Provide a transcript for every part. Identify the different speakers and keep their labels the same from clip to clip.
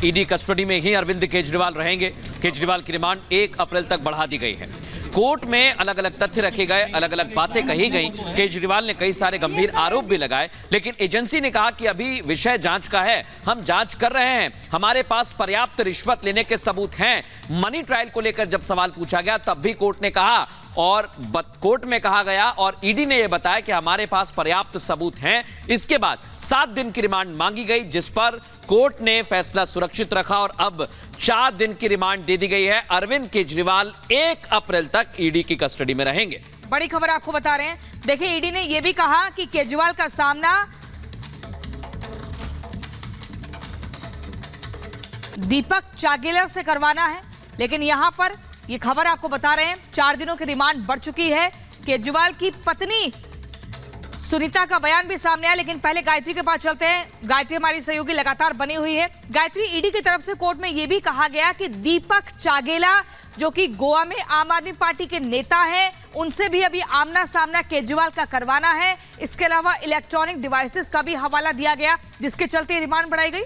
Speaker 1: ED custody में ही अरविंद केजरीवाल रहेंगे। केजरीवाल की रिमांड 1 अप्रैल तक बढ़ा दी गई है। कोर्ट में अलग अलग तथ्य रखे गए, अलग अलग बातें कही गई। केजरीवाल ने कई सारे गंभीर आरोप भी लगाए, लेकिन एजेंसी ने कहा कि अभी विषय जांच का है, हम जांच कर रहे हैं, हमारे पास पर्याप्त रिश्वत लेने के सबूत हैं। मनी ट्रायल को लेकर जब सवाल पूछा गया तब भी कोर्ट ने कहा और कोर्ट में कहा गया और ईडी ने यह बताया कि हमारे पास पर्याप्त सबूत हैं। इसके बाद 7 दिन की रिमांड मांगी गई, जिस पर कोर्ट ने फैसला सुरक्षित रखा और अब 4 दिन की रिमांड दे दी गई है। अरविंद केजरीवाल 1 अप्रैल तक ईडी की कस्टडी में रहेंगे।
Speaker 2: बड़ी खबर आपको बता रहे हैं। देखिए, ईडी ने यह भी कहा कि केजरीवाल का सामना दीपक चागेला से करवाना है, लेकिन यहां पर यह खबर आपको बता रहे हैं 4 दिनों की रिमांड बढ़ चुकी है। केजरीवाल की पत्नी सुनीता का बयान भी सामने आया, लेकिन पहले गायत्री के पास चलते हैं। गायत्री हमारी सहयोगी लगातार बनी हुई है। गायत्री, ईडी की तरफ से कोर्ट में यह भी कहा गया कि दीपक चागेला जो कि गोवा में आम आदमी पार्टी के नेता हैं, उनसे भी अभी आमना सामना केजरीवाल का करवाना है। इसके अलावा इलेक्ट्रॉनिक डिवाइसेस का भी हवाला दिया गया, जिसके चलते रिमांड बढ़ाई गई।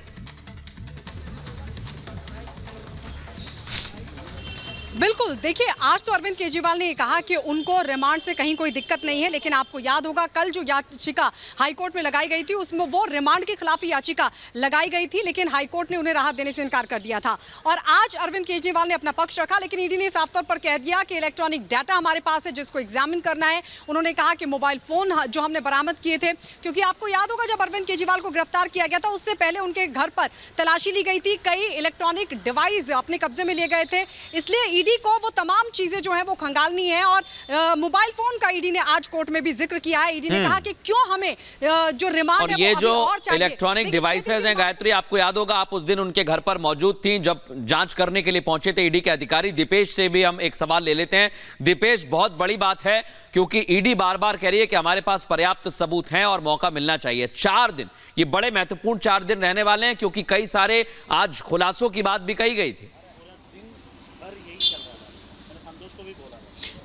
Speaker 3: बिल्कुल, देखिए, आज तो अरविंद केजरीवाल ने कहा कि उनको रिमांड से कहीं कोई दिक्कत नहीं है, लेकिन आपको याद होगा कल जो याचिका हाईकोर्ट में लगाई गई थी उसमें वो रिमांड के खिलाफ याचिका लगाई गई थी, लेकिन हाईकोर्ट ने उन्हें राहत देने से इनकार कर दिया था। और आज अरविंद केजरीवाल ने अपना पक्ष रखा, लेकिन ईडी ने साफ तौर पर कह दिया कि इलेक्ट्रॉनिक डाटा हमारे पास है जिसको एग्जामिन करना है। उन्होंने कहा कि मोबाइल फोन जो हमने बरामद किए थे, क्योंकि आपको याद होगा जब अरविंद केजरीवाल को गिरफ्तार किया गया था उससे पहले उनके घर पर तलाशी ली गई थी, कई इलेक्ट्रॉनिक डिवाइस अपने कब्जे में लिए गए थे। इसलिए ईडी को वो तमाम चीजें जो है वो खंगालनी है। और मोबाइल फोन का ईडी ने आज कोर्ट में भी जिक्र किया है। ईडी ने कहा कि क्यों हमें जो रिमांड
Speaker 1: और
Speaker 3: है
Speaker 1: ये
Speaker 3: वो
Speaker 1: जो
Speaker 3: और चाहिए।
Speaker 1: इलेक्ट्रॉनिक डिवाइसेज हैं, गायत्री आपको याद होगा आप उस दिन उनके घर पर मौजूद थी जब जांच करने के लिए पहुंचे थे ईडी के अधिकारी। दीपेश से भी हम एक सवाल ले लेते हैं। दीपेश, बहुत बड़ी बात है क्योंकि ईडी बार बार कह रही है कि हमारे पास पर्याप्त सबूत हैं और मौका मिलना चाहिए। 4 दिन, ये बड़े महत्वपूर्ण 4 दिन रहने वाले हैं क्योंकि कई सारे आज खुलासों की बात भी कही गई थी।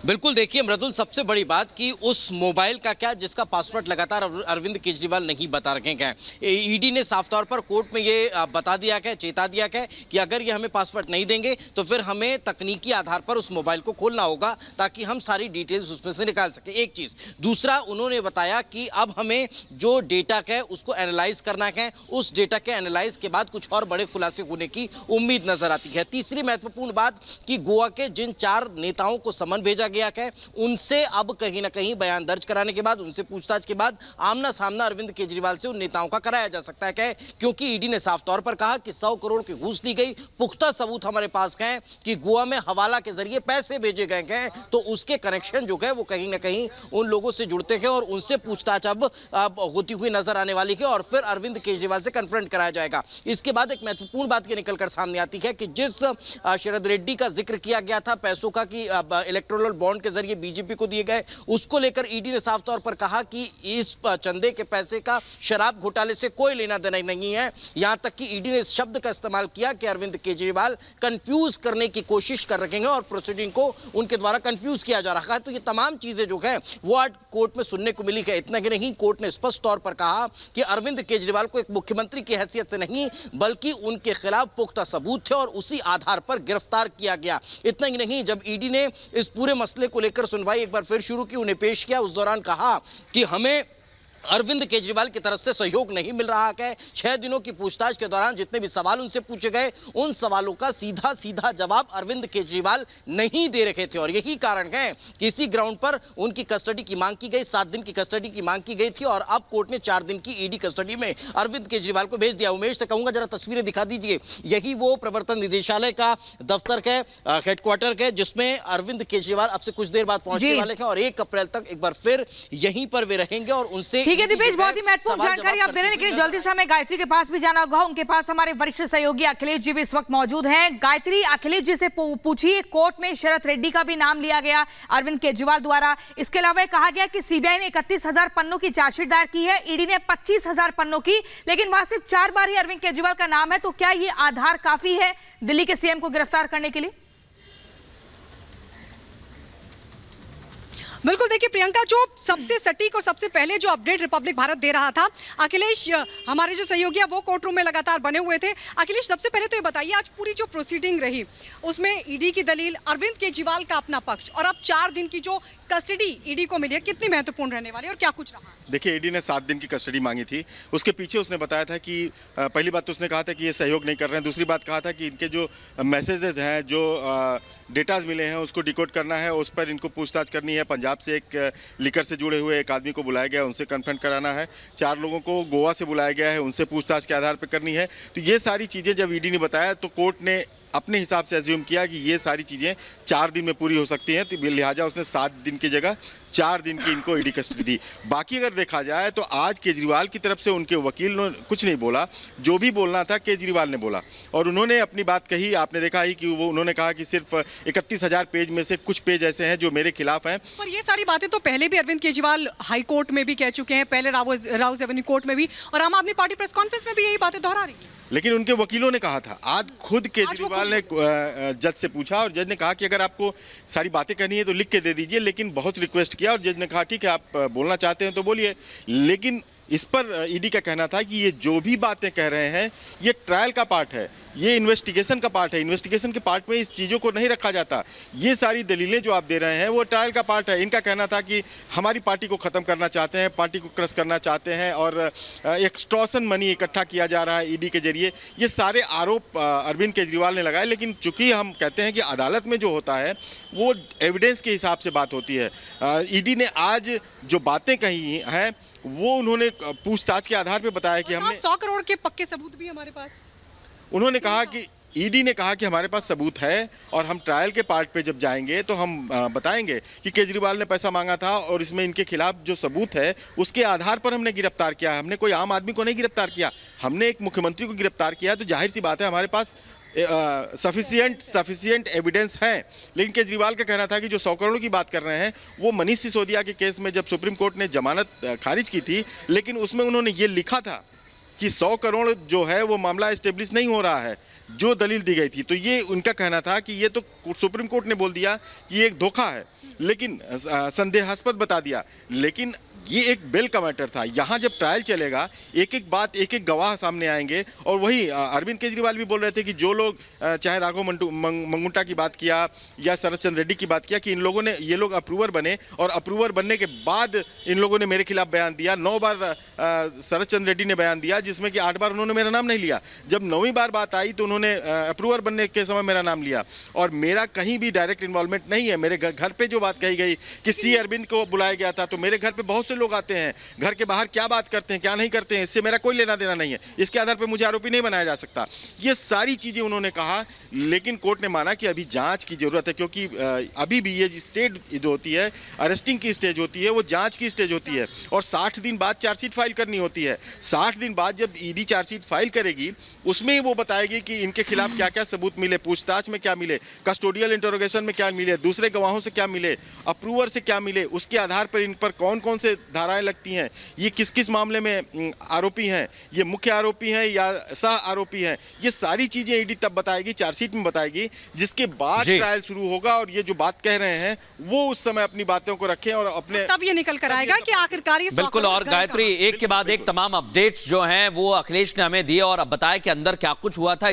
Speaker 4: बिल्कुल, देखिए मृदुल, सबसे बड़ी बात कि उस मोबाइल का क्या जिसका पासवर्ड लगातार अरविंद केजरीवाल नहीं बता रखे गए। ईडी ने साफ तौर पर कोर्ट में ये बता दिया है, चेता दिया है कि अगर ये हमें पासवर्ड नहीं देंगे तो फिर हमें तकनीकी आधार पर उस मोबाइल को खोलना होगा ताकि हम सारी डिटेल्स उसमें से निकाल सकें। एक चीज़। दूसरा, उन्होंने बताया कि अब हमें जो डेटा है उसको एनालाइज करना है, उस डेटा के एनालाइज के बाद कुछ और बड़े खुलासे होने की उम्मीद नजर आती है। तीसरी महत्वपूर्ण बात कि गोवा के जिन 4 नेताओं को समन भेजा गया है उनसे अब कहीं ना कहीं बयान दर्ज कराने के बाद, उनसे पूछताछ के बाद आमना सामना अरविंद केजरीवाल से उन नेताओं का कराया जा सकता है। क्योंकि ईडी ने साफ तौर पर कहा कि 100 करोड़ की घूस ली गई, पुख्ता सबूत हमारे पास हैं कि गोवा में हवाला के जरिए पैसे भेजे गए हैं, तो उसके कनेक्शन जो है वो कहीं ना कहीं उन लोगों से जुड़ते हैं और उनसे पूछताछ अब होती हुई नजर आने वाली है और फिर अरविंद केजरीवाल से कन्फ्रंट कराया जाएगा। इसके बाद एक महत्वपूर्ण बात ये निकलकर सामने आती है कि जिस शरद रेड्डी का जिक्र किया गया था पैसों का कि इलेक्टोरल बॉन्ड के जरिए बीजेपी को दिए गए, उसको लेकर ईडी ने साफ तौर पर कहा कि इस चंदे के पैसे का शराब घोटाले से कोई लेना देना नहीं है। यहां तक कि ईडी ने इस शब्द का इस्तेमाल किया कि अरविंद केजरीवाल कंफ्यूज करने की कोशिश कर रहे हैं और प्रोसीडिंग को उनके द्वारा कंफ्यूज किया जा रहा है। तो ये तमाम चीजें जो है वो आज कोर्ट में सुनने को मिली है। इतना ही नहीं, कोर्ट ने स्पष्ट तौर पर कहा कि अरविंद केजरीवाल को एक मुख्यमंत्री की हैसियत से नहीं बल्कि उनके खिलाफ पुख्ता सबूत थे और उसी आधार पर गिरफ्तार किया गया। इतना ही नहीं, जब ईडी ने इस पूरे मसले को लेकर सुनवाई एक बार फिर शुरू की, उन्हें पेश किया, उस दौरान कहा कि हमें अरविंद केजरीवाल की तरफ से सहयोग नहीं मिल रहा है। 6 दिनों की पूछताछ के दौरान जितने भी सवाल उनसे पूछे गए उन सवालों का सीधा सीधा जवाब अरविंद केजरीवाल नहीं दे रहे थे और यही कारण है कि इसी ग्राउंड पर उनकी कस्टडी की मांग की गई। 7 दिन की कस्टडी की मांग की गई थी और अब कोर्ट ने 4 दिन की ईडी कस्टडी में अरविंद केजरीवाल को भेज दिया। उमेश से कहूंगा जरा तस्वीरें दिखा दीजिए। यही वो प्रवर्तन निदेशालय का दफ्तर है, हेडक्वार्टर है, जिसमें अरविंद केजरीवाल अब से कुछ देर बाद पहुंचने वाले हैं और 1 अप्रैल तक एक बार फिर यहीं पर वे रहेंगे और उनसे
Speaker 2: ठीक है दीपेश, बहुत ही महत्वपूर्ण जानकारी आप दे रहे हैं, लेकिन जल्दी से हमें गायत्री के पास भी जाना होगा। उनके पास हमारे वरिष्ठ सहयोगी अखिलेश जी भी इस वक्त मौजूद हैं। गायत्री, अखिलेश जी से पूछिए, कोर्ट में शरद रेड्डी का भी नाम लिया गया अरविंद केजरीवाल द्वारा। इसके अलावा कहा गया कि सीबीआई ने 31,000 पन्नों की चार्जशीट दायर की है, ईडी ने 25,000 पन्नों की, लेकिन वहां सिर्फ 4 बार ही अरविंद केजरीवाल का नाम है। तो क्या ये आधार काफी है दिल्ली के सीएम को गिरफ्तार करने के लिए?
Speaker 3: बिल्कुल, देखिए प्रियंका, जो सबसे सटीक और सबसे पहले जो अपडेट रिपब्लिक भारत दे रहा था, अखिलेश हमारे जो सहयोगी है वो कोर्ट रूम में लगातार बने हुए थे। अखिलेश, सबसे पहले तो ये बताइए, आज पूरी जो प्रोसीडिंग रही उसमें ईडी की दलील, अरविंद केजरीवाल का अपना पक्ष और अब 4 दिन की जो कस्टडी ईडी को मिली है, कितनी महत्वपूर्ण रहने वाली है और क्या कुछ रहा?
Speaker 5: देखिए, ईडी ने 7 दिन की कस्टडी मांगी थी। उसके पीछे उसने बताया था कि पहली बात तो उसने कहा था कि ये सहयोग नहीं कर रहे हैं। दूसरी बात कहा था कि इनके जो मैसेजेस हैं, जो डेटाज मिले हैं, उसको डिकोड करना है, उस पर इनको पूछताछ करनी है। पंजाब से एक लिकर से जुड़े हुए एक आदमी को बुलाया गया है, उनसे कन्फ्रंट कराना है। 4 लोगों को गोवा से बुलाया गया है, उनसे पूछताछ के आधार पर करनी है। तो ये सारी चीज़ें जब ईडी ने बताया तो कोर्ट ने अपने हिसाब से एज्यूम किया कि ये सारी चीज़ें 4 दिन में पूरी हो सकती हैं, तो लिहाजा उसने 7 दिन की जगह 4 दिन की इनको ईडी कस्टडी दी। बाकी अगर देखा जाए तो आज केजरीवाल की तरफ से उनके वकील ने कुछ नहीं बोला, जो भी बोलना था केजरीवाल ने बोला और उन्होंने अपनी बात कही। आपने देखा ही कि वो उन्होंने कहा कि सिर्फ 31,000 पेज में से कुछ पेज ऐसे हैं जो मेरे खिलाफ हैं।
Speaker 3: पर ये सारी बातें तो पहले भी अरविंद केजरीवाल हाई कोर्ट में भी कह चुके हैं, पहले राउज एवेन्यू कोर्ट में भी, और आम आदमी पार्टी प्रेस कॉन्फ्रेंस में भी यही बातें दोहरा रही है।
Speaker 5: लेकिन उनके वकीलों ने कहा था, आज खुद केजरीवाल ने जज से पूछा और जज ने कहा कि अगर आपको सारी बातें करनी है तो लिख के दे दीजिए, लेकिन बहुत रिक्वेस्ट किया और जज ने कहा ठीक है, आप बोलना चाहते हैं तो बोलिए। लेकिन इस पर ईडी का कहना था कि ये जो भी बातें कह रहे हैं ये ट्रायल का पार्ट है, ये इन्वेस्टिगेशन का पार्ट है। इन्वेस्टिगेशन के पार्ट में इस चीज़ों को नहीं रखा जाता। ये सारी दलीलें जो आप दे रहे हैं वो ट्रायल का पार्ट है। इनका कहना था कि हमारी पार्टी को ख़त्म करना चाहते हैं, पार्टी को क्रश करना चाहते हैं और एक्सटॉर्शन मनी इकट्ठा किया जा रहा है ईडी के जरिए। ये सारे आरोप अरविंद केजरीवाल ने लगाए। लेकिन चूंकि हम कहते हैं कि अदालत में जो होता है वो एविडेंस के हिसाब से बात होती है। ईडी ने आज जो बातें कही हैं वो उन्होंने पूछताछ के आधार पर बताया कि हमने
Speaker 3: 100 करोड़ के पक्के सबूत भी हमारे पास।
Speaker 5: उन्होंने कहा कि ईडी ने कहा कि हमारे पास सबूत है और हम ट्रायल के पार्ट पे जब जाएंगे तो हम बताएंगे कि केजरीवाल ने पैसा मांगा था और इसमें इनके खिलाफ जो सबूत है उसके आधार पर हमने गिरफ्तार किया है। हमने कोई आम आदमी को नहीं गिरफ्तार किया, हमने एक मुख्यमंत्री को गिरफ्तार किया। तो जाहिर सी बात है हमारे पास सफिशिएंट एविडेंस है। लेकिन केजरीवाल का कहना था कि जो 100 करोड़ की बात कर रहे हैं वो मनीष सिसोदिया के केस में जब सुप्रीम कोर्ट ने जमानत खारिज की थी, लेकिन उसमें उन्होंने ये लिखा था कि 100 करोड़ जो है वो मामला एस्टेब्लिश नहीं हो रहा है, जो दलील दी गई थी। तो ये उनका कहना था कि ये तो सुप्रीम कोर्ट ने बोल दिया कि ये एक धोखा है, लेकिन संदेहास्पद बता दिया। लेकिन ये एक बेल का मैटर था। यहाँ जब ट्रायल चलेगा एक एक बात, एक एक गवाह सामने आएंगे। और वही अरविंद केजरीवाल भी बोल रहे थे कि जो लोग चाहे राघव मंगुंटा की बात किया या शरद चंद्र रेड्डी की बात किया कि इन लोगों ने, ये लोग अप्रूवर बने और अप्रूवर बनने के बाद इन लोगों ने मेरे खिलाफ बयान दिया। 9 बार शरद चंद्र रेड्डी ने बयान दिया, जिसमें कि 8 बार उन्होंने मेरा नाम नहीं लिया। जब 9वीं बार बात आई तो उन्होंने अप्रूवर बनने के समय मेरा नाम लिया और मेरा कहीं भी डायरेक्ट इन्वॉल्वमेंट नहीं है। मेरे घर पे जो बात कही गई कि सी अरविंद को बुलाया गया था, तो मेरे घर पे बहुत से लोग आते हैं, घर के बाहर क्या बात करते हैं क्या नहीं करते हैं, इससे मेरा कोई लेना देना नहीं है। इसके आधार पर मुझे आरोपी नहीं बनाया जा सकता। ये सारी चीजें उन्होंने कहा। लेकिन कोर्ट ने माना कि अभी जांच की जरूरत है, क्योंकि अभी भी ये स्टेज होती है, अरेस्टिंग की स्टेज होती है, वो जांच की स्टेज होती है और 60 दिन बाद चार्जशीट फाइल करनी होती है। 60 दिन बाद जब ईडी चार्जशीट फाइल करेगी उसमें वो बताएगी कि इनके खिलाफ क्या क्या सबूत मिले, पूछताछ में क्या मिले, कस्टोडियल इंटरोगेशन में क्या मिले, दूसरे गवाहों से क्या मिले, अप्रूवर से क्या मिले, उसके आधार पर इन पर कौन कौन से धाराएं लगती हैं, ये किस किस मामले में आरोपी हैं, ये मुख्य आरोपी हैं या सह आरोपी हैं। ये सारी चीजें ईडी तब बताएगी, चार्जशीट में बताएगी, जिसके बाद ट्रायल शुरू होगा। और ये जो बात कह रहे हैं वो उस समय अपनी बातों को रखें और अपने,
Speaker 3: तब ये निकल कर आएगा कि आखिरकार ये
Speaker 1: बिल्कुल। और गायत्री, एक के बाद एक तमाम अपडेट्स जो हैं वो अखिलेश ने हमें दिए और अब बताया कि अंदर क्या कुछ हुआ था।